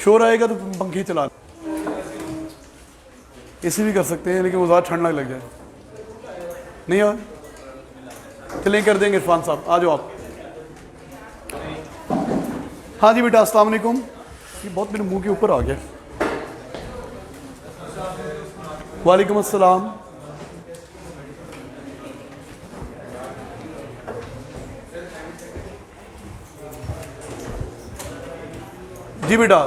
शोर आएगा तो पंखे चला, एसी भी कर सकते हैं, लेकिन वो ज़्यादा ठंड लग जाए। नहीं हो चलें, कर देंगे। इरफान साहब आ जाओ आप। हाँ जी बेटा, अस्सलाम वालेकुम। ये बहुत मेरे मुंह के ऊपर आ गया। वालेकुम अस्सलाम। जी बेटा,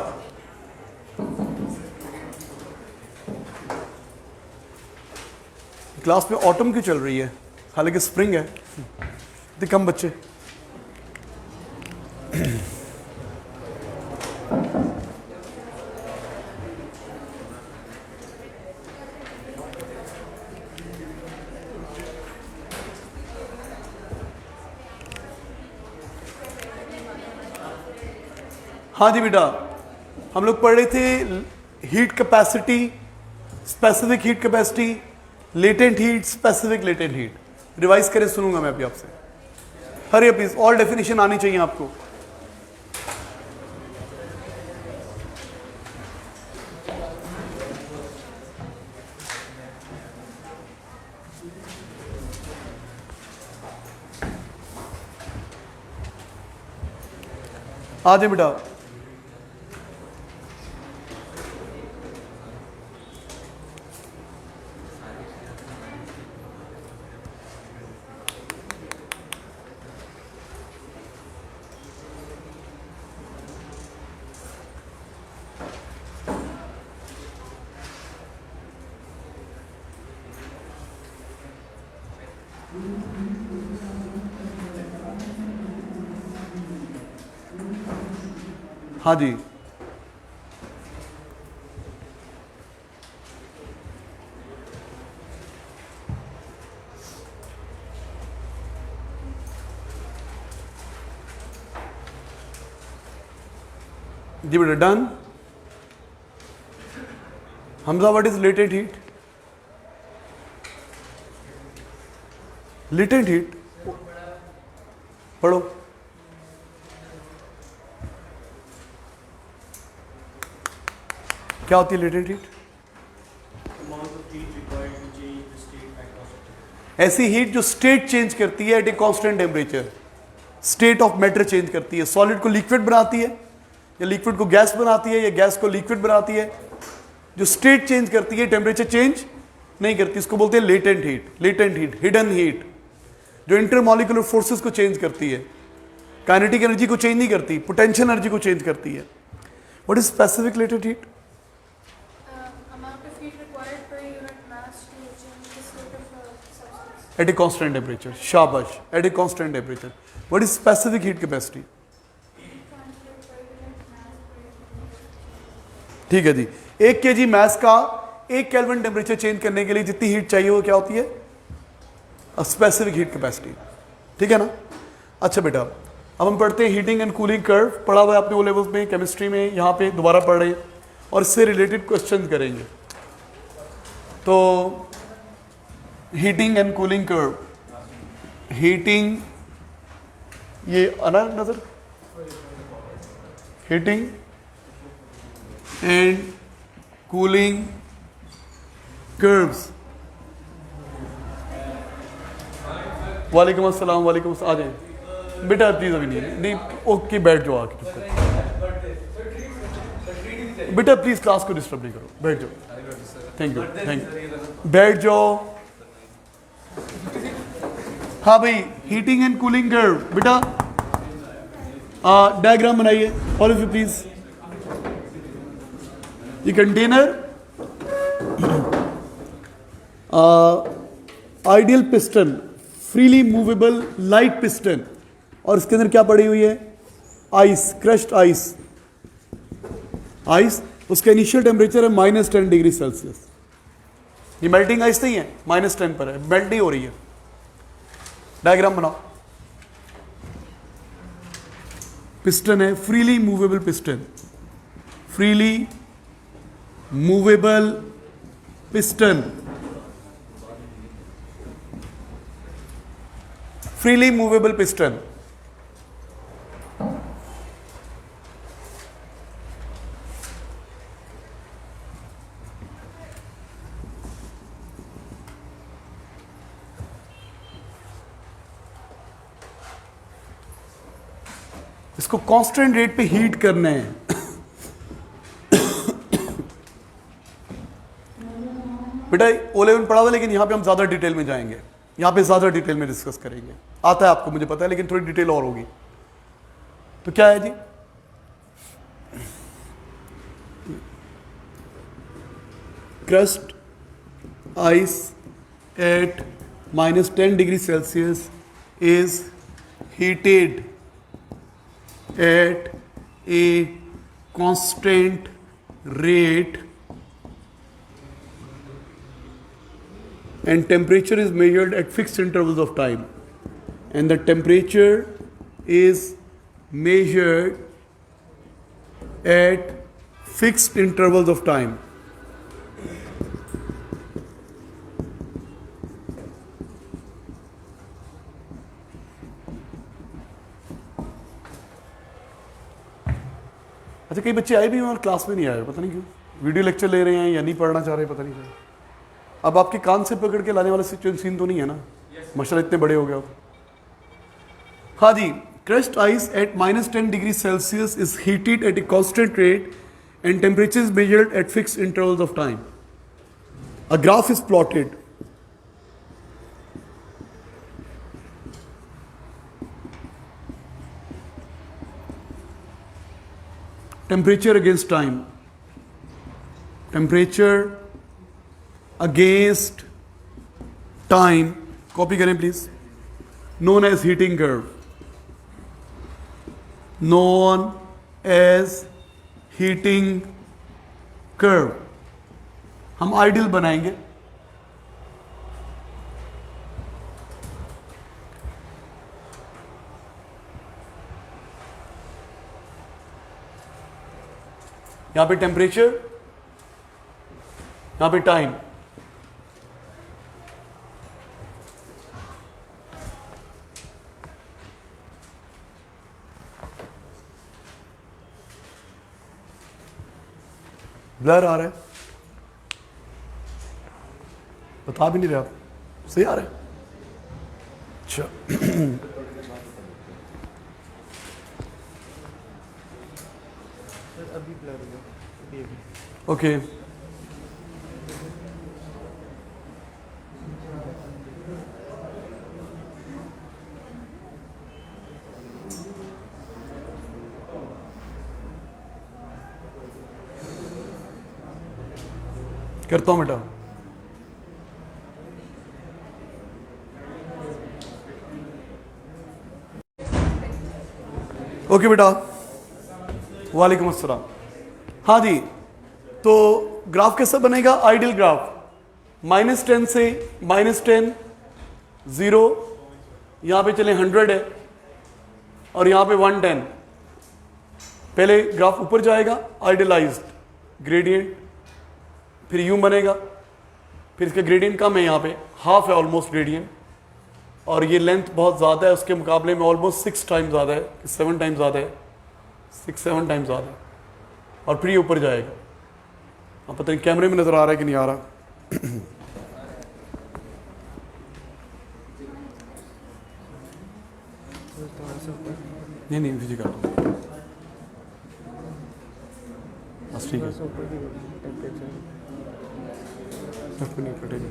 क्लास में ऑटम क्यों चल रही है, हालांकि स्प्रिंग है, इतने कम बच्चे। हाँ जी बेटा, हम लोग पढ़ रहे थे heat capacity, specific heat capacity, latent heat, specific latent heat. Revise करें, सुनूंगा मैं अभी आपसे। हरी प्लीज, ऑल डेफिनेशन आनी चाहिए आपको। आ जाए बेटा। हाँ जी, जी बेटा done. Hamza, what is latent heat? Latent heat पढ़ो। क्या होती है लेटेंट हीट? ऐसी हीट जो स्टेट चेंज करती है at a constant temperature, state of matter change करती है। सॉलिड को लिक्विड बनाती है, या लिक्विड को गैस बनाती है, या गैस को लिक्विड बनाती है। जो स्टेट चेंज करती है, टेम्परेचर चेंज नहीं करती, इसको बोलते हैं latent heat. Latent heat, hidden heat, जो इंटरमॉलिक्यूलर फोर्सेस को चेंज करती है, काइनेटिक एनर्जी को चेंज नहीं करती, पोटेंशियल एनर्जी को चेंज करती है। What is specific latent heat? At a constant temperature. शाबाश, at a constant temperature. What is specific heat capacity? ठीक है जी, 1 kg मास का 1 केल्विन टेम्परेचर चेंज करने के लिए जितनी हीट चाहिए वो क्या होती है? Specific heat capacity. ठीक है ना? अच्छा बेटा, अब हम पढ़ते हैं हीटिंग एंड कूलिंग कर्व। पढ़ा हुआ है आपने वो लेवल्स में, केमिस्ट्री में, यहाँ पे दोबारा पढ़ रहे हैं और इससे रिलेटेड क्वेश्चन करेंगे। तो heating and cooling curve, heating, ये आना नजर, हीटिंग एंड कूलिंग कर्व्स। वालेकुम अस्सलाम, वालेकुम अस्सलाम। आ जाए बेटा, प्लीज अभी नहीं, ओके बैठ जाओ आके। बेटा प्लीज क्लास को डिस्टर्ब नहीं करो, बैठ जाओ। थैंक यू, बैठ जाओ। हाँ भाई, हीटिंग एंड कूलिंग कर्व। बेटा डायग्राम बनाइए ऑल ऑफ यू प्लीज। ये container ideal piston, freely movable light piston, और इसके अंदर क्या पड़ी हुई है? Ice, crushed ice. आइस, उसका इनिशियल टेम्परेचर है -10 डिग्री सेल्सियस। ये मेल्टिंग आइस नहीं है, -10 पर है, मेल्ट नहीं हो रही है। डायग्राम बनाओ। पिस्टन है, freely movable piston, freely movable piston, freely movable piston. इसको कांस्टेंट रेट पे हीट करना है। बेटा O लेवल पढ़ा हुआ, लेकिन यहां पे हम ज्यादा डिटेल में जाएंगे, यहां पे ज्यादा डिटेल में डिस्कस करेंगे। आता है आपको, मुझे पता है, लेकिन थोड़ी डिटेल और होगी। तो क्या है जी, crust ice at -10 degree Celsius is heated at a constant rate and temperature is measured at fixed intervals of time, and the temperature is measured at fixed intervals of time. अच्छा, कई बच्चे आए भी हैं और क्लास में नहीं आए, पता नहीं क्यों, वीडियो लेक्चर ले रहे हैं या नहीं पढ़ना चाह रहे, पता नहीं क्यों। अब आपके कान से पकड़ के लाने वाला सिचुएशन सीन तो नहीं है ना, माशाल्लाह इतने बड़े हो गए आप। हाँ जी, crushed ice at -10 degrees Celsius is heated at a constant rate and temperature is measured at fixed intervals of time. A graph is plotted. Temperature against time. Temperature against time. Copy करें please. Known as heating curve. Known as heating curve. हम ideal बनाएंगे। यहां पे temperature, यहां पे time. Blur आ रहा है, बता भी नहीं रहे आप, सही आ रहा है? अच्छा अभी ब्लर हो गया, ओके। करता हूं बेटा। ओके बेटा, वालेकुम अस्सलाम। हाँ जी, तो ग्राफ कैसा बनेगा? आइडियल ग्राफ -10 से -10 0, यहां पे चले 100 है और यहां पे 110। पहले ग्राफ ऊपर जाएगा, आइडियलाइज्ड ग्रेडियंट, फिर यूं बनेगा, फिर इसका ग्रेडियंट कम है, यहाँ पे हाफ है ऑलमोस्ट ग्रेडियंट, और ये लेंथ बहुत ज़्यादा है उसके मुकाबले में, ऑलमोस्ट 6 टाइम्स ज़्यादा है, 7 टाइम्स ज़्यादा है, 6-7 टाइम्स ज़्यादा है, और फिर ये ऊपर जाएगा। अब पता नहीं कैमरे में नज़र आ रहा है कि नहीं आ रहा। नहीं नहीं फिजी कर दो बस, ठीक है, नहीं कटेगी,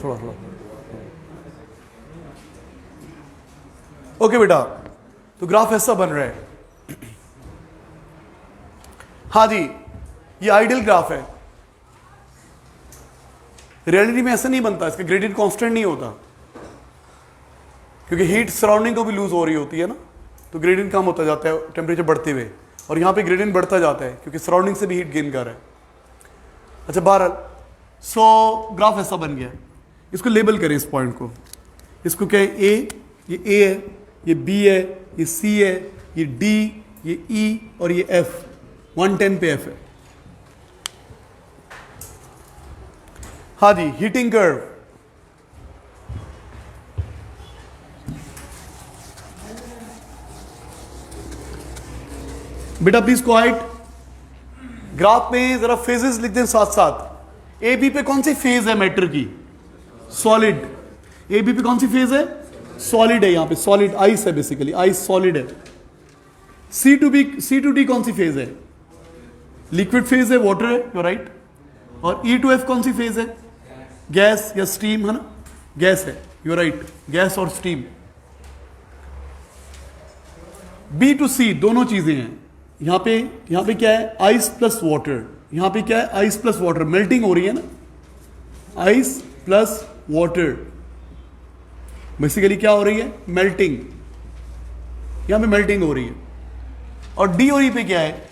थोड़ा थोड़ा। ओके बेटा, तो ग्राफ ऐसा बन रहा है। हाँ जी, ये आइडियल ग्राफ है। रियलिटी में ऐसा नहीं बनता, इसका ग्रेडियंट कांस्टेंट नहीं होता, क्योंकि हीट सराउंडिंग को भी लूज हो रही होती है ना, तो ग्रेडियंट कम होता जाता है टेम्परेचर बढ़ते हुए, और यहाँ पे ग्रेडियंट बढ़ता जाता है क्योंकि सराउंडिंग से भी हीट गेन कर रहा है। अच्छा, बहरहाल ग्राफ ऐसा बन गया। इसको लेबल करें, इस पॉइंट को, इसको क्या है? ए, ये ए है, ये बी है, ये सी है, ये डी, ये ई, और ये एफ। 110 पे एफ है। हाँ जी, हीटिंग कर्व। बेटा प्लीज क्वाइट। ग्राफ में जरा फेजेस लिख दें साथ साथ। ए बी पे कौन सी फेज है मैटर की? सॉलिड। ए बी पे कौन सी फेज है? सॉलिड है, यहां पे सॉलिड आइस है, बेसिकली आइस सॉलिड है। C2D कौन सी फेज है? लिक्विड फेज है, वाटर है, यू राइट। और E2F कौन सी फेज है? गैस या स्टीम है ना, गैस है, यू राइट, गैस और स्टीम। B2C दोनों चीजें हैं। यहां पे क्या है? Ice plus water. यहां पे क्या है? आइस प्लस वाटर, मेल्टिंग हो रही है ना, आइस प्लस वाटर, बेसिकली क्या हो रही है? मेल्टिंग। यहां पे मेल्टिंग हो रही है। और डी और ई पे क्या है?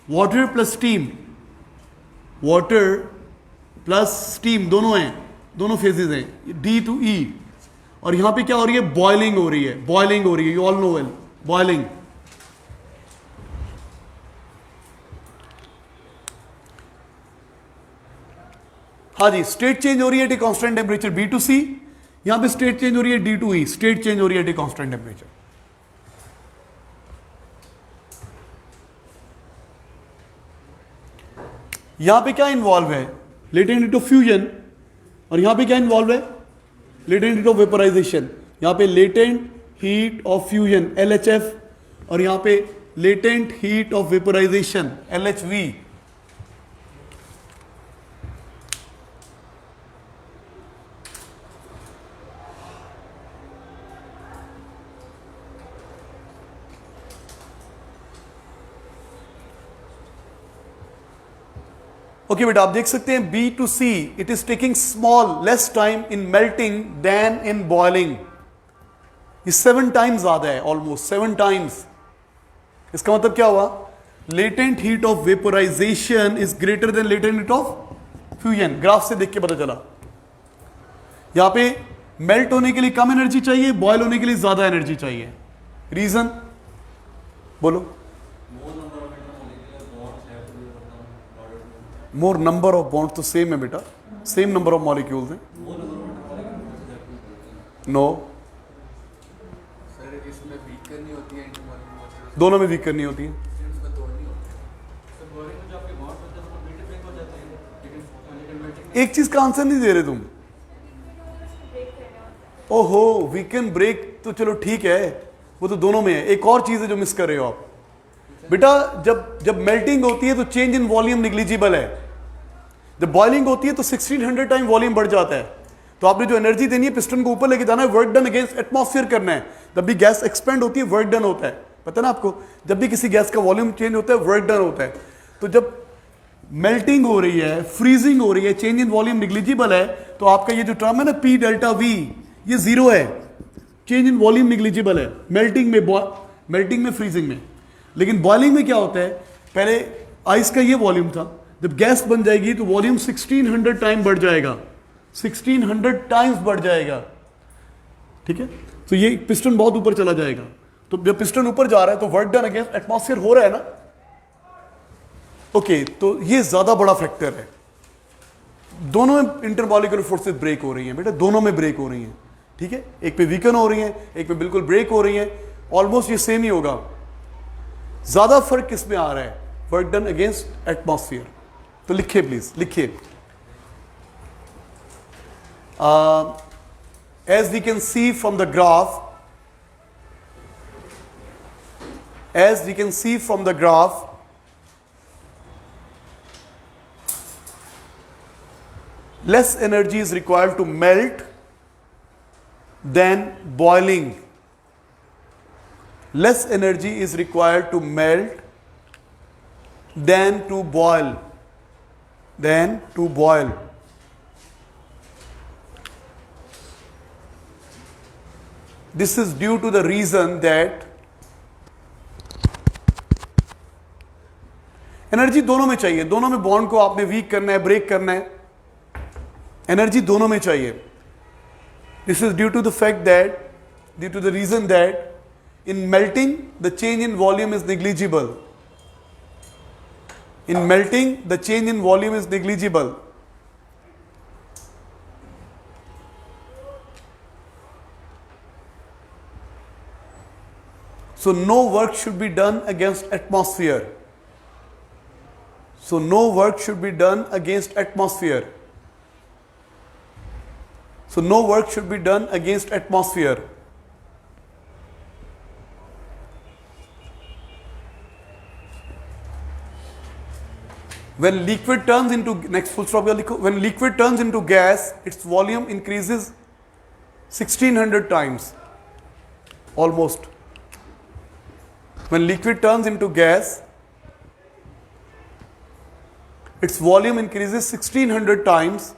Water plus steam, water plus steam दोनों हैं, दोनों फेजेस हैं, डी टू ई। और यहां पे क्या हो रही है? बॉइलिंग हो रही है, बॉइलिंग हो रही है, you all know well, boiling. हाँ जी, स्टेट चेंज हो रही है at a constant temperature B to C. यहां पे स्टेट चेंज हो रही है D to E, state change हो रही है एट ए कांस्टेंट टेम्परेचर। यहां पे क्या इन्वॉल्व है? Latent heat of fusion. और यहां पे क्या इन्वॉल्व है? Latent heat of vaporisation. यहां पे latent heat of fusion LHF, और यहां पे latent heat of vaporisation LHV। Okay बेटा, आप देख सकते हैं B to C, it is taking small less time in melting than in boiling. ये 7 टाइम्स ज्यादा है, ऑलमोस्ट 7 टाइम्स। इसका मतलब क्या हुआ? Latent heat of vaporisation is greater than latent heat of fusion. Graph से देख के पता चला। यहां पे मेल्ट होने के लिए कम एनर्जी चाहिए, बॉयल होने के लिए ज्यादा एनर्जी चाहिए। रीजन बोलो। मोर नंबर ऑफ बॉन्ड तो सेम है बेटा, सेम नंबर ऑफ मॉलिक्यूल्स हैं। नो, दोनों में वीक करनी होती है। एक चीज का आंसर नहीं दे रहे तुम। ओहो, वीकेंड ब्रेक तो चलो ठीक है, वो तो दोनों में है। एक और चीज है जो मिस कर रहे हो आप बेटा। जब मेल्टिंग होती है तो चेंज इन वॉल्यूम निग्लिजिबल है। जब बॉइलिंग होती है तो 1600 टाइम वॉल्यूम बढ़ जाता है। तो आपने जो एनर्जी देनी है, पिस्टन को ऊपर लेके जाना है, वर्क डन अगेंस्ट एटमॉस्फेयर करना है। जब भी गैस एक्सपेंड होती है, वर्क डन होता है। पता ना आपको, जब भी किसी गैस का वॉल्यूम चेंज होता है, वर्क डन होता है। तो जब मेल्टिंग हो रही है, फ्रीजिंग हो रही है, चेंज इन वॉल्यूम निग्लिजिबल है, तो आपका ये जो टर्म है ना P डेल्टा V, ये जीरो है। चेंज इन वॉल्यूम निग्लिजिबल है मेल्टिंग में, फ्रीजिंग में। लेकिन बॉइलिंग में क्या होता है? पहले आइस का ये वॉल्यूम था, जब गैस बन जाएगी तो वॉल्यूम 1600 टाइम बढ़ जाएगा, 1600 टाइम्स बढ़ जाएगा। ठीक है, तो ये पिस्टन बहुत ऊपर चला जाएगा। तो जब पिस्टन ऊपर जा रहा है तो वर्क डन अगेंस्ट एटमॉस्फेयर हो रहा है ना। ओके, तो ये ज्यादा बड़ा फैक्टर है। दोनों में इंटरमॉलिक्यूलर फोर्सेस ब्रेक हो रही हैं बेटा, दोनों में ब्रेक हो रही हैं। ठीक है, एक पे वीकन हो रही हैं, एक पे बिल्कुल ब्रेक हो रही हैं। ऑलमोस्ट ये सेम ही होगा। ज्यादा फर्क किस में आ रहा है? Work done against atmosphere. तो लिखिए प्लीज, लिखिए। As we can see from the graph, as we can see from the graph, less energy is required to melt than boiling. Less energy is required to melt than to boil. This is due to the reason that energy दोनों में चाहिए। दोनों में bond को आपने week करना है, break करना है, एनर्जी दोनों में चाहिए। This is due to the fact that, due to the reason that in melting the change in volume is negligible. In melting the change in volume is negligible. So no work should be done against atmosphere. So no work should be done against atmosphere. So no work should be done against atmosphere. when liquid turns into, next full stop, when liquid turns into gas, its volume increases 1600 times, almost. When liquid turns into gas, its volume increases 1600 times.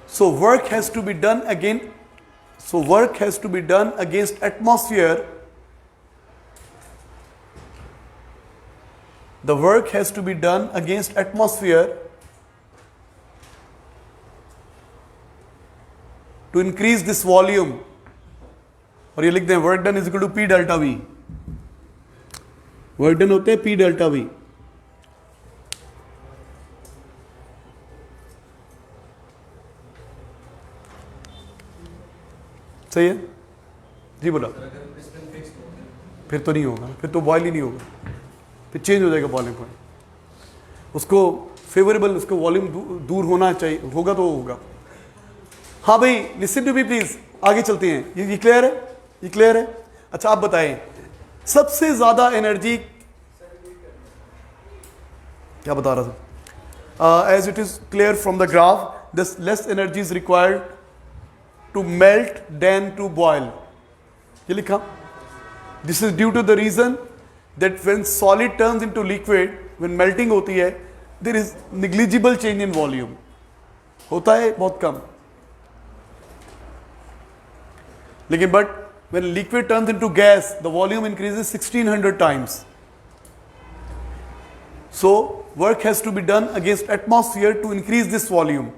So work has to be done again. So work has to be done against atmosphere. The work has to be done against atmosphere to increase this volume. और ये लिख दें work done is equal to P delta V. Work done होते हैं P delta we. सही है जी. बोला फिर तो नहीं होगा, फिर तो बॉयल ही नहीं होगा, फिर चेंज हो जाएगा बॉइलिंग पॉइंट. उसको फेवरेबल, उसको वॉल्यूम दूर होना चाहिए, होगा तो होगा. हाँ भाई लिसन टू मी प्लीज, आगे चलते हैं. ये क्लियर है, ये क्लियर है. अच्छा आप बताएं सबसे ज्यादा एनर्जी क्या बता रहा था. As it is clear from the graph, this less energy is required to melt than to boil. ये लिखा. This is due to the reason that when solid turns into liquid, when melting होती है, there is negligible change in volume. होता है बहुत कम. लेकिन but when liquid turns into gas, the volume increases 1600 times. So work has to be done against atmosphere to increase this volume.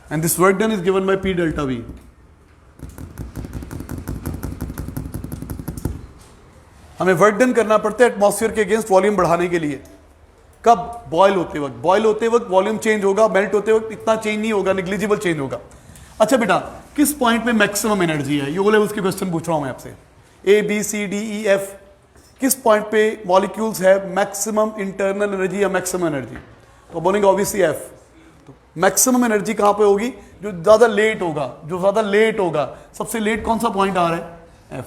And this work done is given by P delta V. हमें work done करना पड़ता है atmosphere के against volume बढ़ाने के लिए. कब? Boil होते वक्त. बॉयल होते वक्त वॉल्यूम चेंज होगा, मेल्ट होते वक्त इतना चेंज नहीं होगा, निग्लिजिबल चेंज होगा. अच्छा बेटा किस पॉइंट पे मैक्सिमम एनर्जी है? ये ओ लेवल्स के क्वेश्चन पूछ रहा हूं मैं आपसे. A B C D E F, किस पॉइंट पे मॉलिक्यूल्स है मैक्सिमम इंटरनल एनर्जी या मैक्सिमम एनर्जी? तो बोलेंगे ऑब्वियसली एफ. तो मैक्सिमम एनर्जी कहां पे होगी? जो ज्यादा लेट होगा, जो ज्यादा लेट होगा. सबसे लेट कौन सा पॉइंट आ रहा है? एफ.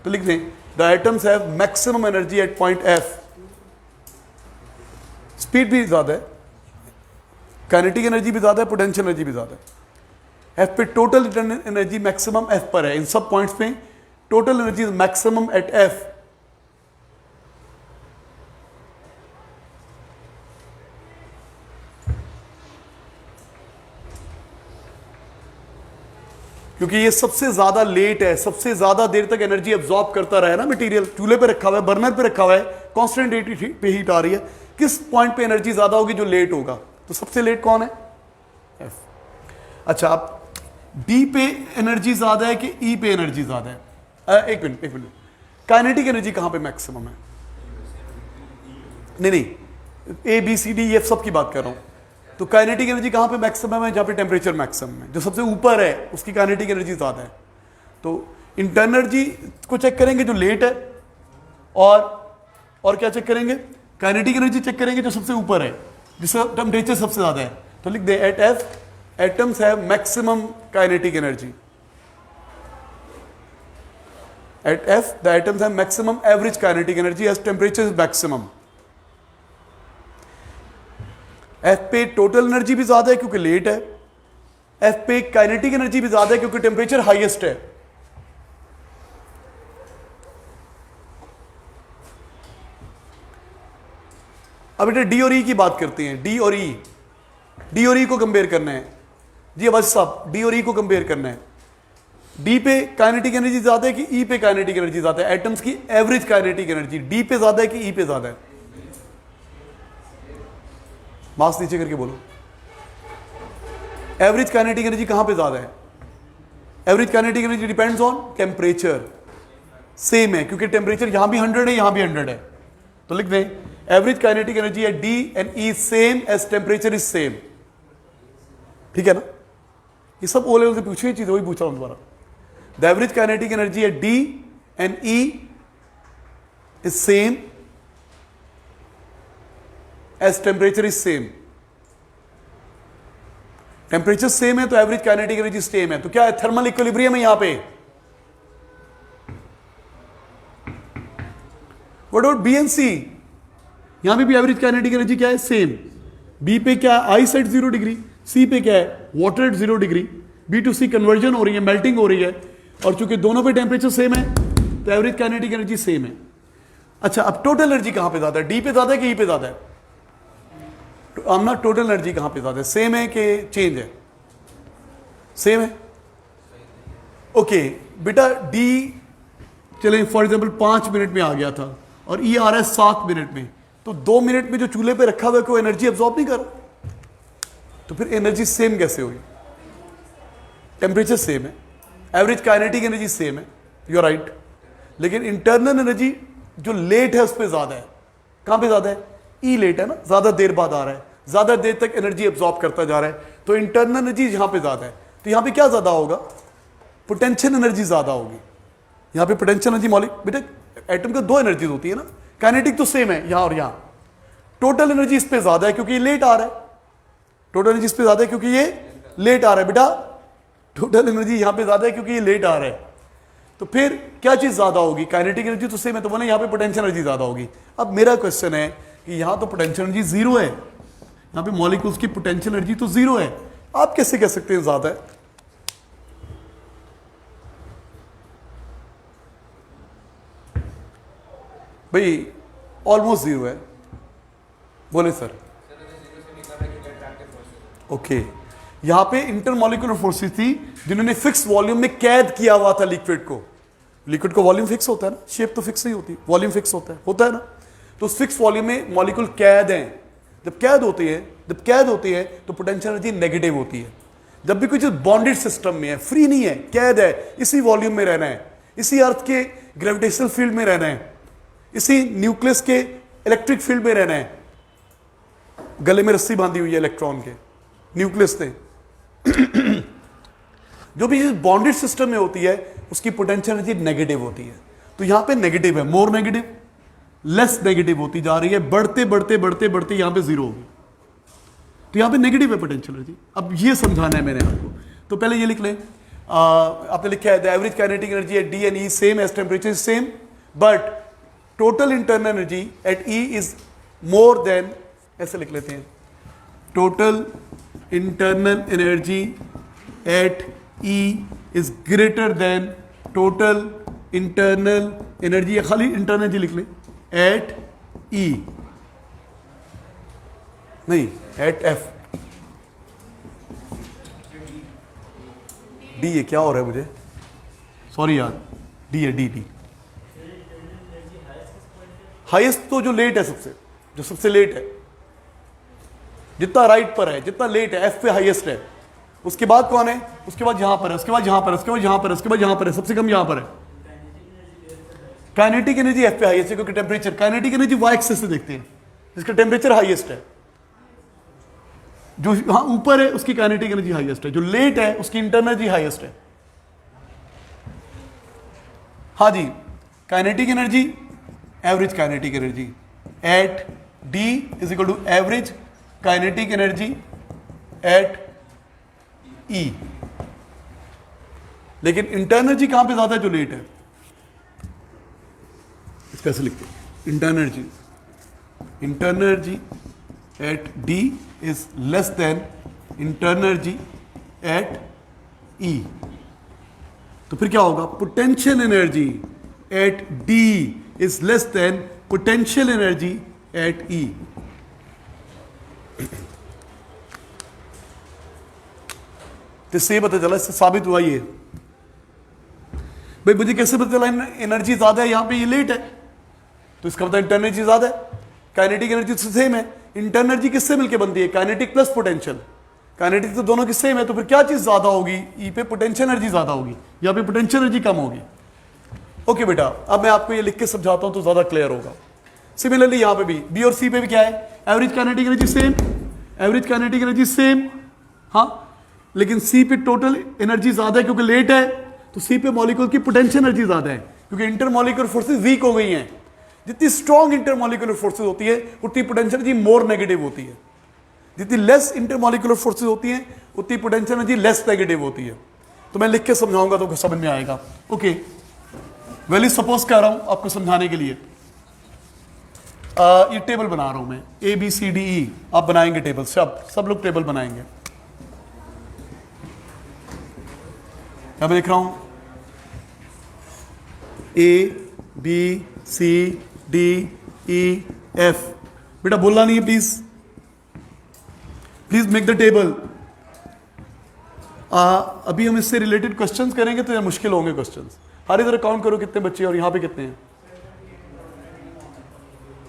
तो लिख दें the atoms have maximum energy at point F. Speed भी ज्यादा है, काइनेटिक एनर्जी भी ज्यादा है, पोटेंशियल एनर्जी भी ज्यादा है. एफ पे टोटल एनर्जी मैक्सिमम एफ पर है. इन सब पॉइंट्स पे total energy maximum at F. क्योंकि ये सबसे ज्यादा लेट है, सबसे ज्यादा देर तक एनर्जी एब्जॉर्ब करता रहा है ना मटेरियल. चूल्हे पे रखा हुआ है, बर्नर पे रखा हुआ है, कांस्टेंट रेट पे हीट आ रही है. किस पॉइंट पे एनर्जी ज्यादा होगी? जो लेट होगा. तो सबसे लेट कौन है? एफ. अच्छा आप डी पे एनर्जी ज्यादा है कि ई पे एनर्जी ज्यादा है? एक मिनट. काइनेटिक एनर्जी कहां पे मैक्सिमम है? नहीं, A B C D F सब की बात कर रहा हूं. तो काइनेटिक एनर्जी कहां पे मैक्सिमम है? जहां पे टेम्परेचर मैक्सिमम है. जो सबसे ऊपर है उसकी काइनेटिक एनर्जी ज्यादा है. तो इंटरनल एनर्जी को चेक करेंगे जो लेट है, और क्या चेक करेंगे? काइनेटिक एनर्जी चेक करेंगे जो सबसे ऊपर है, जिसका टेम्परेचर सबसे ज्यादा है. तो लिख दे at F atoms have maximum kinetic energy. At F, the atoms have maximum average kinetic energy as temperature is maximum. F पे टोटल एनर्जी भी ज्यादा है क्योंकि लेट है. F पे काइनेटिक एनर्जी भी ज्यादा है क्योंकि टेम्परेचर हाईएस्ट है. अब बेटा डी और ई की बात करते हैं. डी और ई को कंपेयर करना है जी. अवश्य साहब डी और ई को कंपेयर करना है. डी पे काइनेटिक एनर्जी ज्यादा है कि ई पे काइनेटिक एनर्जी ज्यादा है? एटम्स की एवरेज काइनेटिक एनर्जी डी पे ज्यादा है कि ई पे ज्यादा है? मास नीचे करके बोलो. एवरेज काइनेटिक एनर्जी कहां पे ज्यादा है? Average kinetic energy depends on temperature. Same है क्योंकि टेम्परेचर यहां भी 100 है, यहां भी 100 है. तो लिख दें एवरेज काइनेटिक एनर्जी है D and E same as temperature is same. ठीक है ना? ये सब ओ लेवल से पूछी चीज, वही पूछ रहा हूं दोबारा. द एवरेज काइनेटिक एनर्जी है D and E is same as temperature is same. Temperature same है तो एवरेज काइनेटिक एनर्जी सेम है, तो क्या है, थर्मल इक्विलिब्रियम है यहां पे। व्हाट अबाउट बी एंड सी, यहां पे भी एवरेज काइनेटिक एनर्जी क्या है, सेम। बी पे क्या है, आइस एट 0 डिग्री, सी पे क्या है, water at 0 degree. B to C conversion हो रही है, मेल्टिंग हो रही है, और चूंकि दोनों पे टेम्परेचर सेम है तो एवरेज काइनेटिक एनर्जी सेम है। अच्छा, अब टोटल एनर्जी कहां पे ज्यादा है, डी पे ज्यादा है कि ई पे ज्यादा है? आमना टोटल एनर्जी कहां पे ज्यादा है, सेम है कि चेंज है? सेम है। ओके बेटा, डी चले फॉर एग्जांपल 5 मिनट में आ गया था और ई आ रहा है 7 मिनट में, तो 2 मिनट में जो चूल्हे पे रखा हुआ है कोई एनर्जी एब्जॉर्ब नहीं कर रहा, तो फिर एनर्जी सेम कैसे होगी? टेम्परेचर सेम है, एवरेज काइनेटिक एनर्जी सेम है, यू आर राइट, लेकिन इंटरनल एनर्जी जो लेट है उस पर ज्यादा है। कहां पे ज्यादा है? ई लेट है ना, ज्यादा देर बाद आ रहा है, ज्यादा देर तक एनर्जी एब्जॉर्ब करता जा रहा है, तो इंटरनल एनर्जी यहां पे ज्यादा है। तो यहां पे क्या ज्यादा होगा? पोटेंशियल एनर्जी ज्यादा होगी। यहां पे पोटेंशियल एनर्जी बेटा एटम का 2 एनर्जीज होती है ना, काइनेटिक तो सेम है यहां और यहां, टोटल एनर्जी इस पे ज्यादा है क्योंकि ये लेट आ रहा है, टोटल एनर्जी इस पे ज्यादा है क्योंकि ये लेट आ रहा है बेटा, टोटल एनर्जी यहां पे ज्यादा है क्योंकि ये लेट आ रहा है। तो फिर क्या चीज ज्यादा होगी? काइनेटिक एनर्जी तो सेम है, तो बोले यहां पे पोटेंशियल एनर्जी ज्यादा होगी। अब मेरा क्वेश्चन है कि यहां तो पोटेंशियल एनर्जी 0 है, यहां पे मॉलिक्यूल्स की पोटेंशियल एनर्जी तो 0 है, आप कैसे कह सकते हैं ज्यादा है? भाई ऑलमोस्ट 0 है, बोले सर। ओके, यहां पे इंटरमॉलिक्यूलर फोर्सेस थी जिन्होंने फिक्स वॉल्यूम में कैद किया हुआ था लिक्विड को। लिक्विड को वॉल्यूम फिक्स होता है ना, शेप तो फिक्स नहीं होती, वॉल्यूम फिक्स होता है ना, तो उस फिक्स वॉल्यूम में मॉलिक्यूल कैद हैं। जब कैद होती है तो पोटेंशियल एनर्जी नेगेटिव होती है। जब भी कोई चीज बॉन्डेड सिस्टम में है, फ्री नहीं है, कैद है, इसी वॉल्यूम में रहना है, इसी अर्थ के ग्रेविटेशनल फील्ड में रहना है, इसी न्यूक्लियस के इलेक्ट्रिक फील्ड में रहना है, गले में रस्सी बांधी हुई है इलेक्ट्रॉन के न्यूक्लियस से। जो भी चीज बॉन्डेड सिस्टम में होती है उसकी पोटेंशियल एनर्जी नेगेटिव होती है। तो यहां पे नेगेटिव है, मोर नेगेटिव, लेस नेगेटिव होती जा रही है, बढ़ते बढ़ते बढ़ते बढ़ते यहां पे 0 होगी, तो यहां पे नेगेटिव है पोटेंशियल एनर्जी। अब ये समझाना है मैंने आपको, तो पहले ये लिख लें, आपने लिखा है the average kinetic energy at D and E same as temperature is same, but total internal energy at E is more than, ऐसे लिख लेते हैं, total internal energy at E is greater than total internal energy, या खाली internal energy लिख ले, at E नहीं at F, D है, क्या हो रहा है मुझे, सॉरी यार, D है, D हाईएस्ट तो जो लेट है, जो सबसे लेट है, जितना राइट पर है, जितना लेट है, F पे हाईएस्ट है, उसके बाद कौन है, उसके बाद यहां पर है, उसके बाद यहां पर है, उसके बाद यहां पर है, उसके बाद यहां पर है, सबसे कम यहां पर है। काइनेटिक एनर्जी एफ पे हाईएस्ट है क्योंकि temperature, kinetic energy Y axis से देखते हैं, जिसका टेम्परेचर हाईएस्ट है, जो यहां ऊपर है उसकी काइनेटिक एनर्जी हाईएस्ट है, जो लेट है उसकी इंटरनल एनर्जी हाईएस्ट है। हाँ जी, kinetic energy, average kinetic energy at D is equal to average kinetic energy at E, लेकिन इंटरनल एनर्जी कहां पे ज्यादा है, जो लेट है, कैसे लिखते हैं, internal energy eight D is less than internal energy at E, तो फिर क्या होगा, potential energy at D is less than potential energy at E। तो इससे पता चला, इससे साबित हुआ ये, भाई मुझे कैसे पता चला एनर्जी ज्यादा है, यहां पे ये लेट है, तो इसका मतलब इंटरनल एनर्जी ज्यादा है। काइनेटिक एनर्जी तो सेम है, इंटरनल एनर्जी किससे मिलकर बनती है, काइनेटिक प्लस पोटेंशियल, काइनेटिक तो दोनों की सेम है, तो फिर क्या चीज ज्यादा होगी, ई पे पोटेंशियल एनर्जी ज्यादा होगी, यहाँ पे पोटेंशियल एनर्जी कम होगी। ओके बेटा, अब मैं आपको ये लिख के समझाता हूं तो ज्यादा क्लियर होगा। सिमिलरली यहां पे भी, बी और सी पे भी क्या है, average kinetic energy same, average kinetic energy same, हाँ, लेकिन सी पे टोटल एनर्जी ज्यादा है क्योंकि लेट है, तो सी पे मॉलिक्यूल की पोटेंशियल एनर्जी ज्यादा है क्योंकि इंटरमॉलिक्यूलर फोर्सेस वीक हो गई हैं। जितनी स्ट्रॉन्ग इंटरमॉलिक्यूलर फोर्सेस होती है उतनी पोटेंशियल एनर्जी मोर नेगेटिव होती है। जितनी लेस इंटरमॉलिक्यूलर फोर्सेज होती हैं उतनी पोटेंशियल एनर्जी लेस नेगेटिव होती है। तो मैं लिख के समझाऊंगा तो समझ में आएगा। ओके, वैल्यू सपोज कर रहा हूं आपको समझाने के लिए। ये टेबल बना रहा हूं मैं, ए बी सी डी ई, आप बनाएंगे टेबल, सब लोग टेबल बनाएंगे। मैं लिख रहा हूं A B C D E F. बेटा बोलना नहीं है please, please make the table. अभी हम इससे रिलेटेड क्वेश्चंस करेंगे तो ये मुश्किल होंगे क्वेश्चंस। हर इधर काउंट करो कितने बच्चे और यहां पे कितने हैं,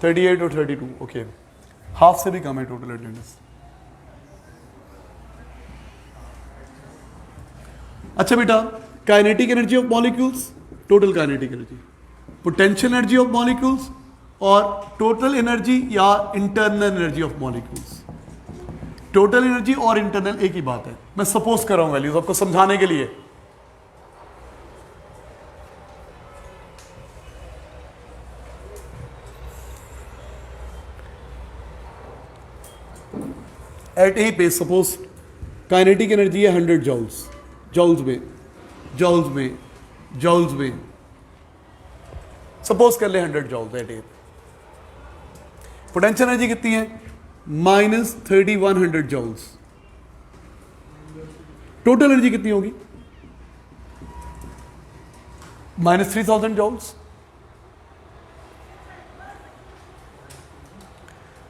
38 और 32। ओके, हाफ से भी कम है टोटल अटेंडेंस। अच्छा बेटा, kinetic energy of molecules, total kinetic energy, potential energy of molecules और टोटल एनर्जी या internal energy of molecules. Total energy और इंटरनल एक ही बात है। मैं सपोज कर रहा हूं वैल्यूज आपको समझाने के लिए। एट ए पे सपोज काइनेटिक एनर्जी है 100 जॉल्स, जॉल्स में, जॉल्स में, जॉल्स में, सपोज कर ले 100 जॉल्स एट ए। पोटेंशियल एनर्जी कितनी है, -3100 जॉल्स। टोटल एनर्जी कितनी होगी, -3000 जॉल्स।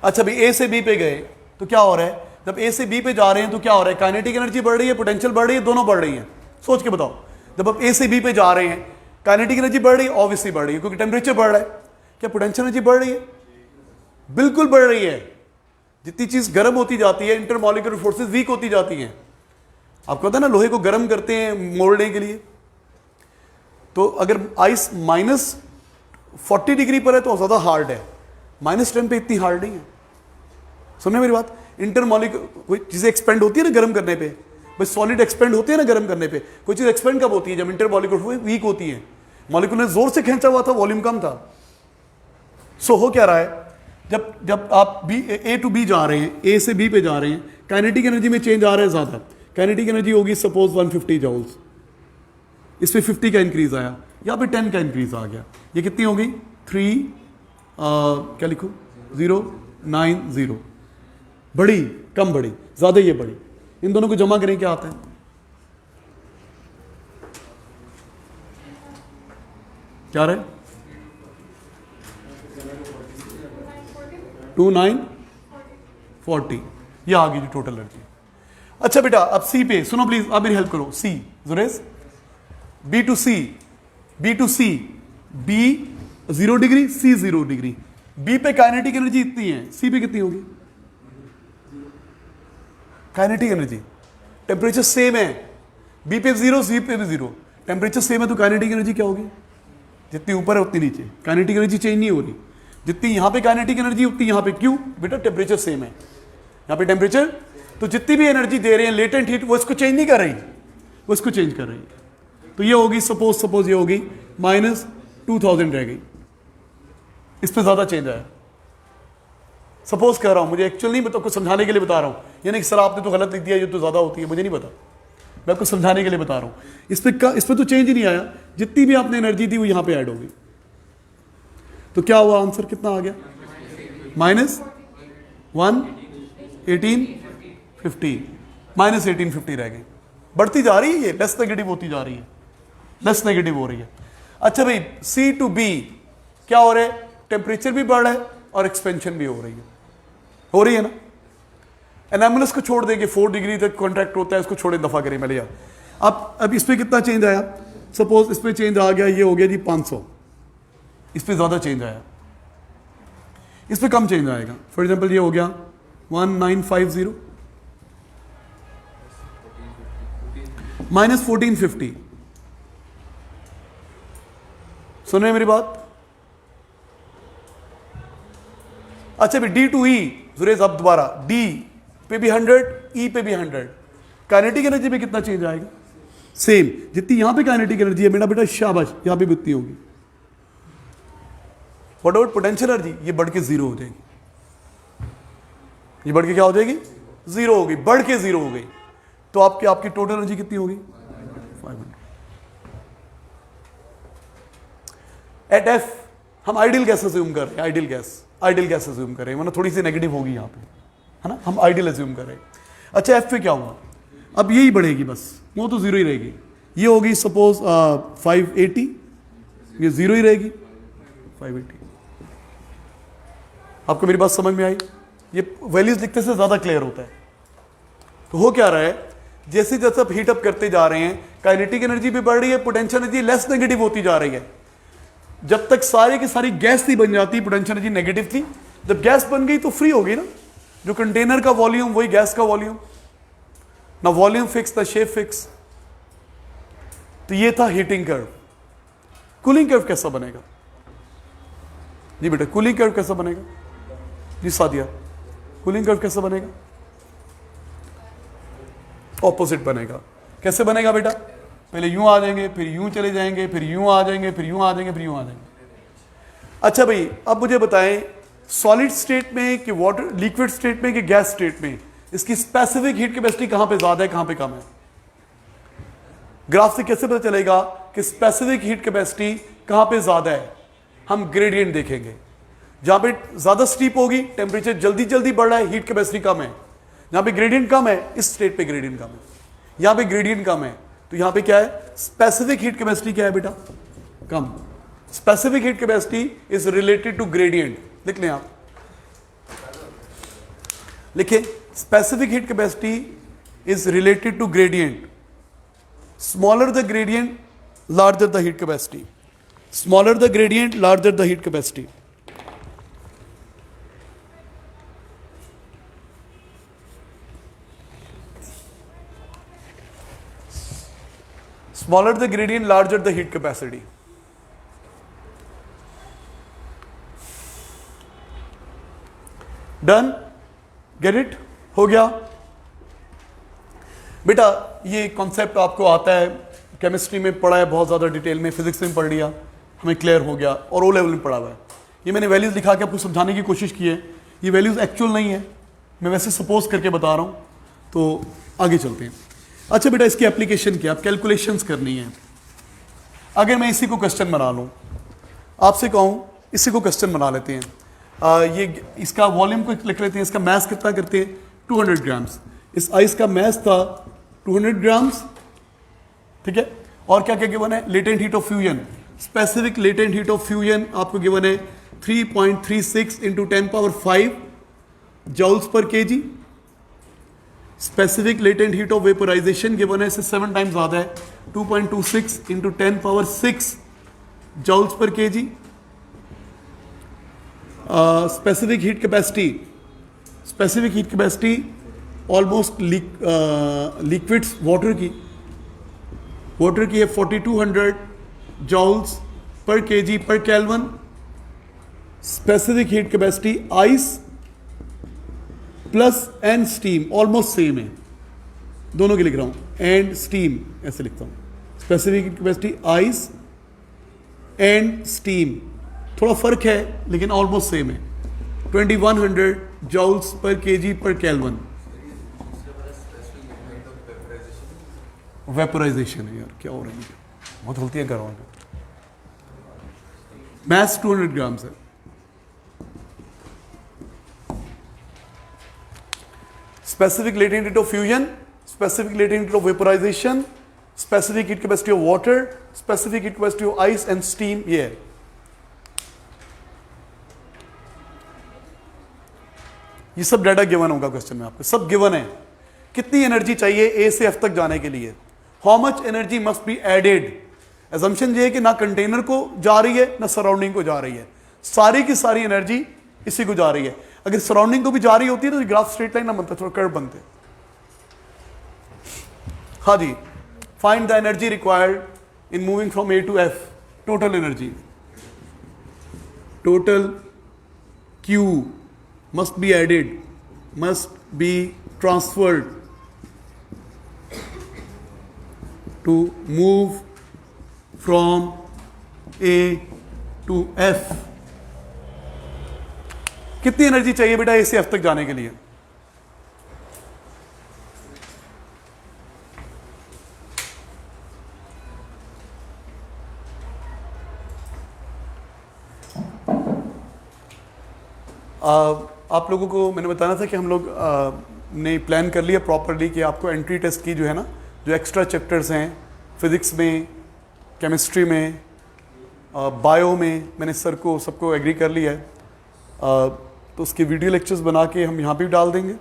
अच्छा भाई, ए से बी पे गए तो क्या हो रहा है, जब ए से बी पे जा रहे हैं तो क्या हो रहा है, काइनेटिक एनर्जी बढ़ रही है, पोटेंशियल बढ़ रही है, दोनों बढ़ रही है। सोच के बताओ, जब आप ए से बी पे जा रहे हैं काइनेटिक एनर्जी बढ़ रही है, ऑब्वियसली बढ़ रही है क्योंकि टेम्परेचर बढ़ रहा है। क्या पोटेंशियल एनर्जी बढ़ रही है, बिल्कुल बढ़ रही है। जितनी चीज गर्म होती जाती है इंटरमॉलिक्यूलर फोर्सेस वीक होती जाती हैं। आपको पता है ना, लोहे को गर्म करते हैं मोड़ने के लिए, तो अगर आइस -40 डिग्री पर है तो ज्यादा हार्ड है, -10 पे इतनी हार्ड नहीं है। सुनिए मेरी बात, इंटरमॉलिक्यूलर कोई चीजें एक्सपेंड होती है ना गर्म करने पे, भाई सॉलिड एक्सपेंड होती है ना गर्म करने पे। कोई चीज एक्सपेंड कब होती है, जब इंटरमॉलिक्यूलर वीक होती है। मॉलिक्यूल ने जोर से खींचा हुआ था, वॉल्यूम कम था। सो हो क्या रहा है, जब आप बी ए टू बी जा रहे हैं, ए से बी पे जा रहे हैं, काइनेटिक एनर्जी में चेंज आ रहा है ज्यादा। काइनेटिक एनर्जी होगी सपोज 150 जॉल्स, इस पे 50 का इंक्रीज आया, यहाँ पे 10 का इंक्रीज आ गया। ये कितनी होगी, 3 क्या लिखो 090। बड़ी कम बड़ी ज्यादा, ये बड़ी, इन दोनों को जमा करें क्या आता है, क्या रहे 2940। ये आ गई टोटल एनर्जी। अच्छा बेटा, अब सी पे सुनो प्लीज, आप मेरी हेल्प करो। सी जुरेस, B to C, B to C, B 0 degree, C 0 degree. B पे काइनेटिक एनर्जी इतनी है, सी पे कितनी होगी काइनेटिक एनर्जी। टेम्परेचर सेम है, बी पे 0, सी पे भी 0। टेम्परेचर सेम है तो काइनेटिक एनर्जी क्या होगी, जितनी ऊपर है उतनी नीचे। काइनेटिक एनर्जी चेंज नहीं हो रही, जितनी यहां पे काइनेटिक एनर्जी उतनी यहां पे। क्यों बेटा, टेम्परेचर सेम है, यहां पे टेम्परेचर, तो जितनी भी एनर्जी दे रहे हैं लेटेंट हीट, वो इसको चेंज नहीं कर रही, वो इसको चेंज कर रही है। तो ये होगी सपोज ये होगी -2000 रह गई, इस पे ज्यादा चेंज आया। सपोज कर रहा हूं, मुझे एक्चुअल नहीं बता, कुछ समझाने के लिए बता रहा हूं। यानी कि सर आपने तो गलत लिख दिया, ये तो ज्यादा होती है, मुझे नहीं पता, मैं आपको समझाने के लिए बता रहा हूं। इस पे तो चेंज ही नहीं आया, जितनी भी आपने एनर्जी दी वो यहां पे ऐड होगी। तो क्या हुआ, आंसर कितना आ गया, -1850, -1850 रह गई। बढ़ती जा रही है, ये लेस नेगेटिव होती जा रही है, लेस नेगेटिव हो रही है। अच्छा भाई, सी टू बी क्या हो रहा है, टेम्परेचर भी बढ़ रहा है और एक्सपेंशन भी हो रही है ना। एनामलस को छोड़ देंगे, 4 डिग्री तक कॉन्ट्रैक्ट होता है, इसको छोड़े, दफा करें पहले यार। अब इस पे कितना चेंज आया, सपोज इस पे चेंज आ गया, ये हो गया जी 500, इस पे ज्यादा चेंज आया, इस पे कम चेंज आएगा। फॉर एग्जांपल ये हो गया 1950, -1450। सुन रहे मेरी बात। अच्छा भाई, डी टू ई, जुरेज अब दोबारा, डी पे भी 100, ई पे भी 100। काइनेटिक एनर्जी में कितना चेंज आएगा, सेम, जितनी यहां पे काइनेटिक एनर्जी है, मेरा बेटा शाबाश, यहां पे भी उतनी होगी। व्हाट अबाउट पोटेंशियल एनर्जी, ये बढ़ के 0 हो जाएगी, ये बढ़ के क्या हो जाएगी जीरो हो गई, बढ़ के जीरो हो गई, तो आपकी टोटल एनर्जी कितनी होगी? 500। एट एफ हम आइडियल गैस अज्यूम कर रहे हैं, आइडियल गैस अज्यूम कर रहे हैं, वरना थोड़ी सी नेगेटिव होगी यहाँ पे, है ना, हम आइडियल अज्यूम कर रहे हैं। अच्छा एफ पे क्या हुआ? अब यही बढ़ेगी बस, वो तो जीरो ही रहेगी। ये होगी सपोज 580, ये जीरो ही रहेगी 580। आपको मेरी बात समझ में आई? ये वैल्यूज लिखते से ज्यादा क्लियर होता है। तो हो क्या रहा है, जैसे जैसे आप हीट अप करते जा रहे हैं, काइनेटिक एनर्जी भी बढ़ रही है, पोटेंशियल एनर्जी लेस नेगेटिव होती जा रही है। जब तक सारी की सारी गैस नहीं बन जाती, पोटेंशियल एनर्जी नेगेटिव थी। जब गैस बन गई तो फ्री हो गई ना, जो कंटेनर का वॉल्यूम वही गैस का वॉल्यूम, ना वॉल्यूम फिक्स ना शेप फिक्स। तो ये था हीटिंग कर्व। कूलिंग कर्व कैसा बनेगा? जी बेटा कूलिंग कर्व कैसा बनेगा? जी सादिया कूलिंग कर्व कैसा बनेगा? ऑपोजिट बनेगा। कैसे बनेगा बेटा? पहले यूं आ जाएंगे, फिर यूं चले जाएंगे, फिर यूं आ जाएंगे, फिर यूं आ जाएंगे, फिर यूं आ जाएंगे। अच्छा भाई अब मुझे बताएं, सॉलिड स्टेट में कि वाटर लिक्विड स्टेट में कि गैस स्टेट में इसकी स्पेसिफिक हीट कैपेसिटी कहां पे ज्यादा है कहां पे कम है? ग्राफ से कैसे पता चलेगा कि स्पेसिफिक हीट कैपेसिटी कहां पे ज्यादा है? हम ग्रेडियंट देखेंगे। जहां पे ज्यादा स्टीप होगी टेम्परेचर जल्दी जल्दी बढ़ रहा है, हीट कैपेसिटी कम है। जहां पे ग्रेडियंट कम है, इस स्टेट पे ग्रेडियंट कम है, यहां पे ग्रेडियंट कम है, तो यहां पे क्या है? स्पेसिफिक हीट कैपेसिटी क्या है बेटा? कम। Specific heat capacity is related to gradient. लिख लें आप, लिखिए specific heat capacity is related to gradient. Smaller the gradient larger the heat capacity, smaller the gradient larger the heat capacity. Smaller the gradient, larger the heat capacity. Done? Get it? हो गया बेटा। ये concept आपको आता है, chemistry में पढ़ा है बहुत ज़्यादा डिटेल में, फिजिक्स में पढ़ लिया, हमें क्लियर हो गया, और ओ लेवल में पढ़ा हुआ है। ये मैंने वैल्यूज लिखा के आपको समझाने की कोशिश की है। ये वैल्यूज एक्चुअल नहीं है, मैं वैसे सपोज करके बता रहा हूँ। तो आगे चलते हैं। अच्छा बेटा इसकी एप्लीकेशन क्या? आप कैलकुलेशंस करनी है। अगर मैं इसी को क्वेश्चन बना लूँ, आपसे कहूँ इसी को क्वेश्चन बना लेते हैं। ये इसका वॉल्यूम को लिख लेते हैं, इसका मैस कितना करते हैं? 200 ग्राम्स। इस आइस का मैस था 200 ग्राम्स, ठीक है। और क्या क्या गिवन है? Latent heat of fusion, specific latent heat of fusion आपको गिवन है 3.36 into 10⁵ joules per kg. Specific latent heat of vaporisation given है, इससे 7 टाइम्स ज़्यादा है, 2.26 into 10⁶ joules per kg. Specific heat capacity almost liquids water की है 4200 joules per kg per kelvin. Specific heat capacity ice plus and steam almost same है, दोनों की लिख रहा हूं, एंड स्टीम ऐसे लिखता हूं। Specific heat capacity ice and steam, थोड़ा फर्क है लेकिन ऑलमोस्ट सेम है, 2100 joules per kg per kelvin. Vaporisation है यार, क्या हो रहा है, बहुत गलतियां कर रहा हूं। मैस 200 ग्राम्स है। Specific latent heat of fusion, specific latent heat of vaporization, specific heat capacity of water, specific heat capacity of ice and steam, ये है। ये सब डाटा गिवन होगा क्वेश्चन में आपको, सब गिवन है। कितनी एनर्जी चाहिए ए से एफ तक जाने के लिए? How much energy must be added? Assumption ये है कि ना कंटेनर को जा रही है ना सराउंडिंग को जा रही है, सारी की सारी एनर्जी इसी को जा रही है। अगर सराउंडिंग को भी जा रही होती है तो ग्राफ स्ट्रेट लाइन ना बनता, थोड़ा कर्व बनते। हाँ जी, find the energy required in moving from A to F. Total energy, total Q must be added, must be transferred to move from A to F. कितनी एनर्जी चाहिए बेटा ए से एफ तक जाने के लिए? आप लोगों को मैंने बताना था कि हम लोग ने प्लान कर लिया प्रॉपरली कि आपको एंट्री टेस्ट की जो है ना, जो एक्स्ट्रा चैप्टर्स हैं फिज़िक्स में, केमिस्ट्री में, बायो में, मैंने सर को सबको एग्री कर लिया है। तो उसके वीडियो लेक्चर्स बना के हम यहाँ पे भी डाल देंगे,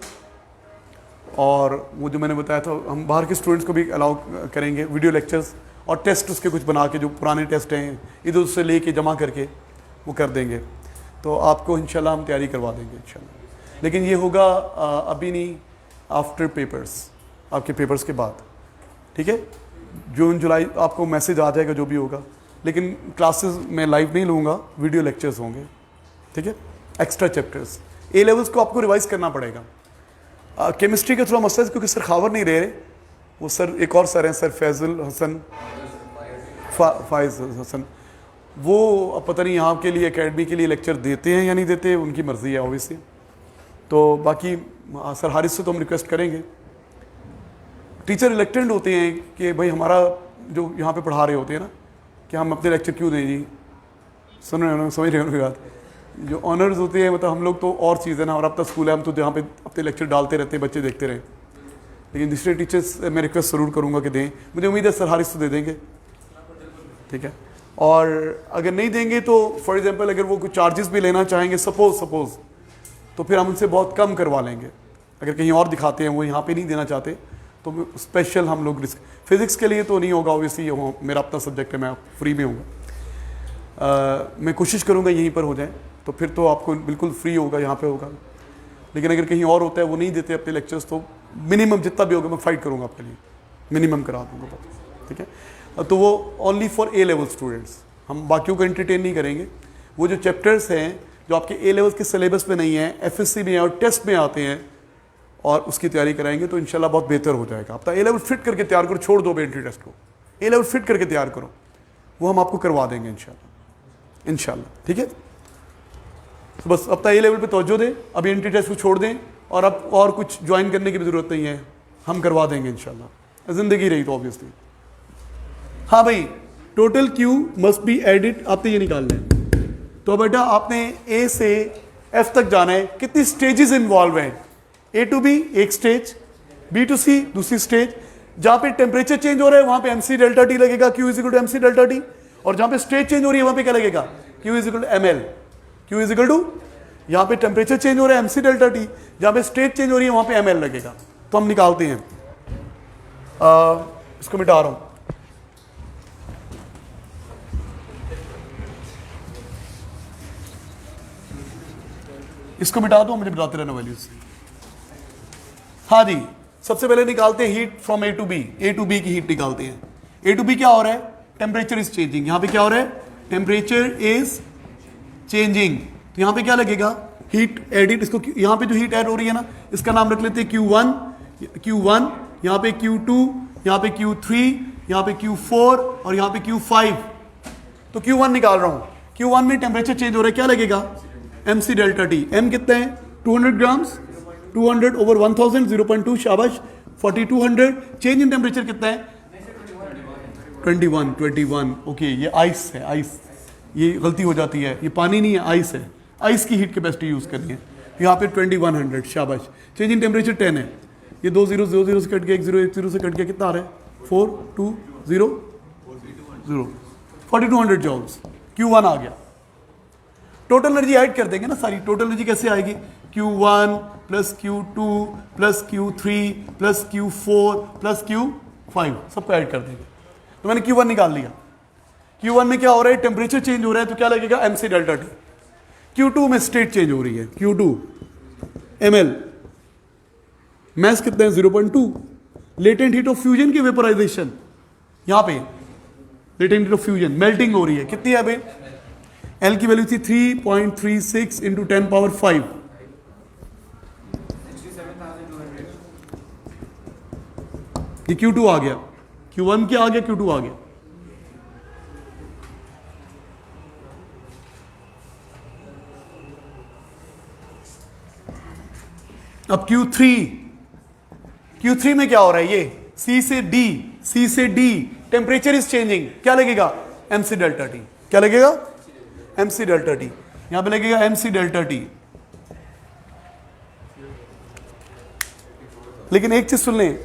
और वो जो मैंने बताया था हम बाहर के स्टूडेंट्स को भी अलाउ करेंगे वीडियो लेक्चर्स, और टेस्ट उसके कुछ बना के जो पुराने टेस्ट हैं इधर उससे लेके जमा करके वो कर देंगे। तो आपको इंशाल्लाह हम तैयारी करवा देंगे इंशाल्लाह, लेकिन ये होगा अभी नहीं, आफ्टर पेपर्स, आपके पेपर्स के बाद, ठीक है। जून जुलाई आपको मैसेज आ जाएगा जो भी होगा, लेकिन क्लासेस में लाइव नहीं लूँगा, वीडियो लेक्चर्स होंगे, ठीक है। एक्स्ट्रा चैप्टर्स ए लेवल्स को आपको रिवाइज करना पड़ेगा। केमिस्ट्री का थोड़ा मसला है क्योंकि सर खावर नहीं रहे, वो सर एक और सर हैं, सर फैजुल हसन, फाइज हसन, वो अब पता नहीं यहाँ के लिए एकेडमी के लिए लेक्चर देते हैं या नहीं देते, उनकी मर्ज़ी है ऑब्वियसली। तो बाकी सर हारिस से तो हम रिक्वेस्ट करेंगे। टीचर रिलेक्टेंट होते हैं कि भाई हमारा जो यहाँ पे पढ़ा रहे होते हैं ना, कि हम अपने लेक्चर क्यों दें जी, सुन रहे हो, समझ रहे हो उनकी बात। जो ऑनर्स होते हैं मतलब हम लोग तो और चीज़ है ना, और अब तक स्कूल है, हम तो जहाँ पे अपने लेक्चर डालते रहते हैं, बच्चे देखते रहे। लेकिन दूसरे टीचर्स मैं रिक्वेस्ट ज़रूर करूँगा कि दें, मुझे उम्मीद है सर हारिस तो दे देंगे, ठीक है। और अगर नहीं देंगे तो फॉर एग्जांपल अगर वो कुछ चार्जेस भी लेना चाहेंगे सपोज, तो फिर हम उनसे बहुत कम करवा लेंगे। अगर कहीं और दिखाते हैं वो यहाँ पे नहीं देना चाहते तो स्पेशल हम लोग रिस्क, फिज़िक्स के लिए तो नहीं होगा ऑब्वियसली, मेरा अपना सब्जेक्ट है, मैं फ्री में हूँगा। मैं कोशिश करूँगा यहीं पर हो जाए, तो फिर तो आपको बिल्कुल फ्री होगा, यहाँ पे होगा। लेकिन अगर कहीं और होता है वो नहीं देते अपने लेक्चर्स, तो मिनिमम जितना भी होगा मैं फाइट करूँगा आपके लिए, मिनिमम करा दूँगा, ठीक है। तो वो only for a level students, हम बाकियों को एंटरटेन नहीं करेंगे। वो जो चैप्टर्स हैं जो आपके ए लेवल के सिलेबस में नहीं है, एफएससी में और टेस्ट में आते हैं, और उसकी तैयारी कराएंगे तो इंशाल्लाह बहुत बेहतर हो जाएगा। अपना ए लेवल फिट करके तैयार करो, छोड़ दो एंट्री टेस्ट को, ए लेवल फिट करके तैयार करो, वो हम आपको करवा देंगे इंशाल्लाह, ठीक है। तो बस अपना ए लेवल पे तवज्जो दें, अभी एंट्री टेस्ट को छोड़ दें, और अब और कुछ ज्वाइन करने की भी ज़रूरत नहीं है, हम करवा देंगे इंशाल्लाह, ज़िंदगी रही तो ऑब्वियसली। हाँ भाई, total Q must be added, आपने ये निकालना है। तो बेटा आपने ए से एफ तक जाना है, कितनी स्टेजेस इन्वॉल्व हैं? ए टू बी एक स्टेज, बी टू सी दूसरी स्टेज। जहां पे टेम्परेचर चेंज हो रहा है वहां पे MC डेल्टा टी लगेगा, Q is equal to MC delta T. और जहां पे स्टेज चेंज हो रही है वहां पे क्या लगेगा? Q is equal to ML। Q is equal to, यहां पे टेम्परेचर चेंज हो रहा है MC डेल्टा टी, जहां पे स्टेज चेंज हो रही है वहां पे ML लगेगा। तो हम निकालते हैं, इसको मिटा रहा हूं। इसको मिटा दो, मुझे बताते रहना वैल्यूज। हाँ जी, सबसे पहले निकालते हैं heat from A to B, A to B की हीट निकालते हैं। ए टू बी क्या हो रहा है? Temperature is changing. यहां पे क्या हो रहा है? Temperature is changing. तो यहां पे क्या लगेगा? Heat added. इसको यहां पे जो हीट ऐड हो रही है ना, इसका नाम रख लेते हैं Q1, Q1, यहां पे Q2, यहां पे Q3, यहां पे Q4 और यहां पे Q5। तो Q1 निकाल रहा हूं। Q1 में टेम्परेचर चेंज हो रहा है, क्या लगेगा? MC delta T. M कितना है? 200 ग्राम्स, 200 ओवर 1000, 0.2, शाबाश। 4200। चेंज इन टेम्परेचर कितना है? 21। ओके, ये आइस है, आइस, ये गलती हो जाती है, ये पानी नहीं है, आइस है। आइस की हीट कैपेसिटी यूज करनी है। यहाँ पे 2100, शाबाश। चेंज इन टेम्परेचर 10 है। ये 2 0 0 0 से कट गया, 1 0 1 0 से कट गया, कितना आ रहा है? 4 2 0 0, 4200 जॉल्स। Q1 आ गया। टोटल एनर्जी ऐड कर देंगे ना सारी। टोटल एनर्जी कैसे आएगी? Q1 plus Q2 plus Q3 plus Q4 plus Q5, सबको ऐड कर देंगे। तो मैंने Q1 निकाल लिया। Q1 में क्या हो रहा है? टेम्परेचर चेंज हो रहा है, तो क्या लगेगा? MC delta T. Q2 में स्टेट चेंज हो रही है, Q2 ML। मैस कितना है? 0.2। लेटेंट हीट ऑफ फ्यूजन की वेपोराइजेशन, यहां पे latent heat of fusion, melting हो रही है, कितनी है भाई? L की वैल्यू थी 3.36 इंटू 10 पावर 5। ये Q2 आ गया। Q1 क्या आ गया? Q2 आ गया। अब Q3 में क्या हो रहा है? ये C से D, टेम्परेचर इज चेंजिंग, क्या लगेगा? MC delta T. क्या लगेगा? MC delta T. यहां पे लगेगा MC डेल्टा टी। लेकिन एक चीज सुन लें,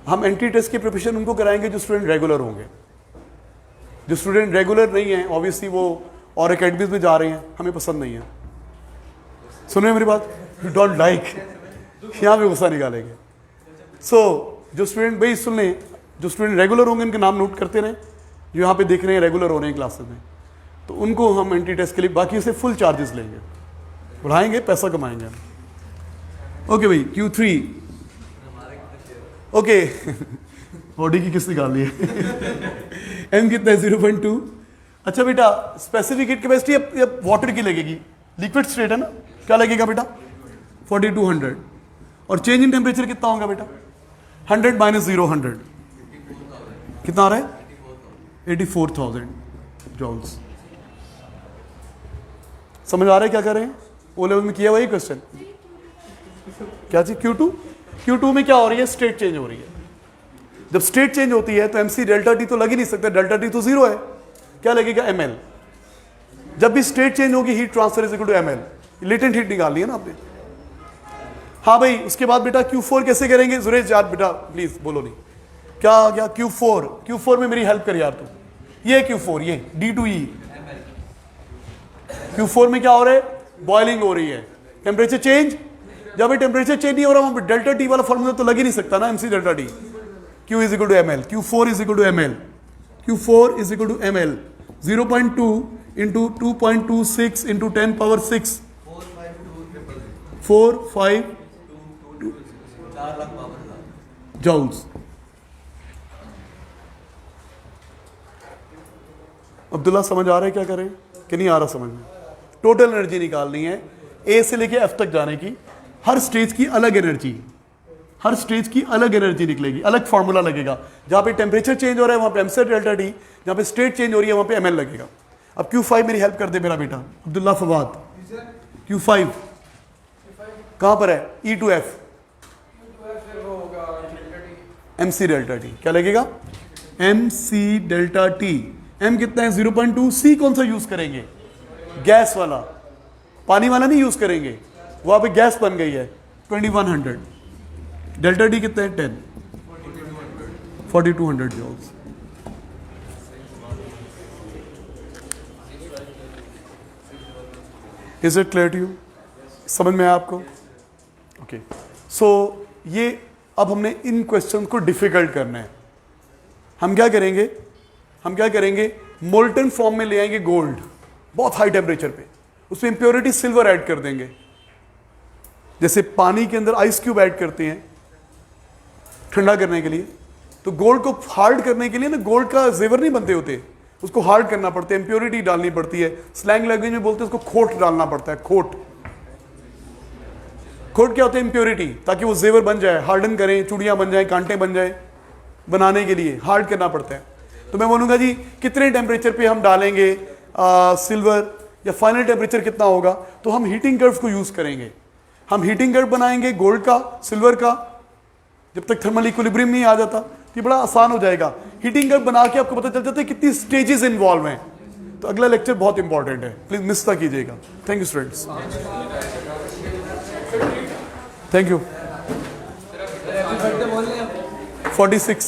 हम एंट्री टेस्ट की प्रिपरेशन उनको कराएंगे जो स्टूडेंट रेगुलर होंगे। जो स्टूडेंट रेगुलर नहीं है ऑब्वियसली वो और एकेडमीज में जा रहे हैं, हमें पसंद नहीं है। सुन रहे हैं मेरी बात? यू डोंट लाइक, यहाँ पे गुस्सा निकालेंगे। सो जो स्टूडेंट, भाई सुन लें, जो स्टूडेंट रेगुलर होंगे उनके नाम नोट करते रहें, जो यहाँ पे देख रहे हैं रेगुलर हो रहे हैं क्लासेस में, तो उनको हम एंट्री टेस्ट के लिए बाकी से फुल चार्जेस लेंगे, बढ़ाएंगे, पैसा कमाएंगे। ओके भाई, Q3 ओके बॉडी की किस निकाल ली है M कितना है? 0.2। अच्छा बेटा, स्पेसिफिक हीट कैपेसिटी अब वाटर की लगेगी, लिक्विड स्टेट है ना, क्या लगेगा बेटा? 4200। और चेंज इन टेम्परेचर कितना होगा बेटा? 100 माइनस 0 100 कितना आ रहा है? 84,000 जॉल्स। समझ आ रहा है क्या कर रहे हैं? ओ लेवल में किया हुआ ये क्वेश्चन क्या चीज? Q2 में क्या हो रही है? स्टेट चेंज हो रही है। जब स्टेट चेंज होती है तो MC डेल्टा T तो लग ही नहीं सकता, डेल्टा T तो 0 है, क्या लगेगा? ML। जब भी स्टेट चेंज होगी heat transfer is equal to ML। Latent heat निकालनी है ना आपने। हाँ भाई, उसके बाद बेटा Q4 कैसे करेंगे? सुरेश यार बेटा प्लीज बोलो नहीं, क्या आ गया? Q4 में मेरी हेल्प कर यार तू। ये Q4, ये D2E। Q4 में क्या हो रहा है? बॉइलिंग हो रही है, टेम्परेचर चेंज। जब ये टेम्परेचर चेंज नहीं हो रहा वहां पर डेल्टा T वाला फॉर्मूला तो लग ही नहीं सकता ना, MC delta T। Q is equal to ML, Q4 is equal to ML, Q4 is equal to ML 0.2 into 2.26 into 10 power 6 452 joules. Abdullah समझ आ रहा है क्या करें कि नहीं आ रहा समझ में? टोटल एनर्जी निकालनी है A से लेके F तक जाने की, हर स्टेज की अलग एनर्जी, हर स्टेज की अलग एनर्जी निकलेगी, अलग फार्मूला लगेगा। जहां पे टेम्परेचर चेंज हो रहा है वहां पे MC डेल्टा T, जहां पे स्टेट चेंज हो रही है वहां पे ML लगेगा। अब Q5 मेरी हेल्प कर दे मेरा बेटा अब्दुल्ला फवाद। Q5 कहां पर है? E to F MC delta T, क्या लगेगा? MC delta T। M कितना है? 0.2। C कौन सा यूज करेंगे? गैस वाला, पानी वाला नहीं यूज करेंगे, वहां पे गैस बन गई है 2100। डेल्टा T कितना है? 10 4200 joules. Is it clear to you? समझ में आया आपको? ओके, सो ये अब हमने इन क्वेश्चन को डिफिकल्ट करना है। हम क्या करेंगे? मोल्टन फॉर्म में ले आएंगे गोल्ड, बहुत हाई टेम्परेचर पे, उसमें इंप्योरिटी सिल्वर ऐड कर देंगे, जैसे पानी के अंदर आइस क्यूब ऐड करते हैं ठंडा करने के लिए। तो गोल्ड को हार्ड करने के लिए ना, गोल्ड का जेवर नहीं बनते होते, उसको हार्ड करना पड़ता है, इंप्योरिटी डालनी पड़ती है। स्लैंग लैंग्वेज में बोलते हैं उसको खोट डालना पड़ता है। खोट क्या होता है? इंप्योरिटी, ताकि वो जेवर बन जाए, हार्डन करें, चूड़ियां बन जाए, कांटे बन जाए, बनाने के लिए हार्ड करना पड़ता है। तो मैं बोलूंगा जी कितने टेम्परेचर पे हम डालेंगे सिल्वर, या फाइनल टेम्परेचर कितना होगा? तो हम हीटिंग कर्व को यूज करेंगे। हम हीटिंग कर्व बनाएंगे गोल्ड का, सिल्वर का, जब तक थर्मल इक्विलिब्रियम नहीं आ जाता। ये बड़ा आसान हो जाएगा। हीटिंग कर्व बना के आपको पता चल जाता है कितनी स्टेजेस इन्वॉल्व हैं। तो अगला लेक्चर बहुत इंपॉर्टेंट है, प्लीज मिस ना कीजिएगा। Thank you students, thank you. 46